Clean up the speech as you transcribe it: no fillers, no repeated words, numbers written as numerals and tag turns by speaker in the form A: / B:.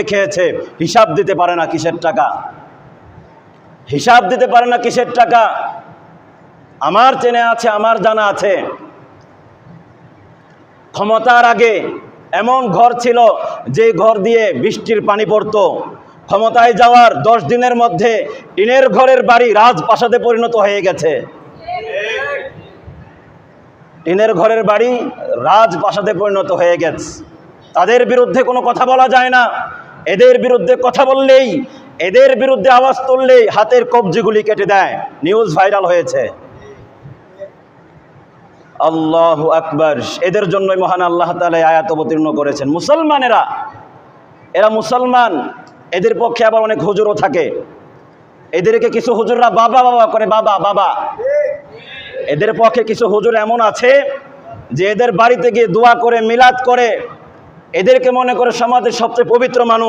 A: খেয়েছে, হিসাব দিতে পারে না কিসের টাকা, হিসাব দিতে পারে না কিসের টাকা। আমার চেনে আছে, আমার জানা আছে, ক্ষমতার আগে এমন ঘর ছিল যে ঘর দিয়ে বৃষ্টির পানি পড়তো। ক্ষমতায় যাওয়ার 10 দিনের মধ্যে টিনের ঘরের বাড়ি রাজপ্রাসাদে পরিণত হয়ে গেছে। টিনের ঘরের বাড়ি রাজপ্রাসাদে পরিণত হয়ে গেছে। তাদের বিরুদ্ধে কোনো কথা বলা যায় না। এদের বিরুদ্ধে কথা বললেই, এদের বিরুদ্ধে আওয়াজ তুললেই হাতের কবজিগুলি কেটে দেয়। নিউজ ভাইরাল হয়েছে। আল্লাহু আকবার। এদের জন্যই মহান আল্লাহ তাআলা আয়াত অবতীর্ণ করেছেন। মুসলমানেরা, এরা মুসলমান, এদের পক্ষে আবার অনেক হুজুরও থাকে। এদেরকে কিছু হুজুররা বাবা বাবা করে, বাবা বাবা। এদের পক্ষে কিছু হুজুর এমন আছে যে এদের বাড়িতে গিয়ে দোয়া করে, মিলাদ করে, এদেরকে মনে করে সমাজের সবচেয়ে পবিত্র মানুষ।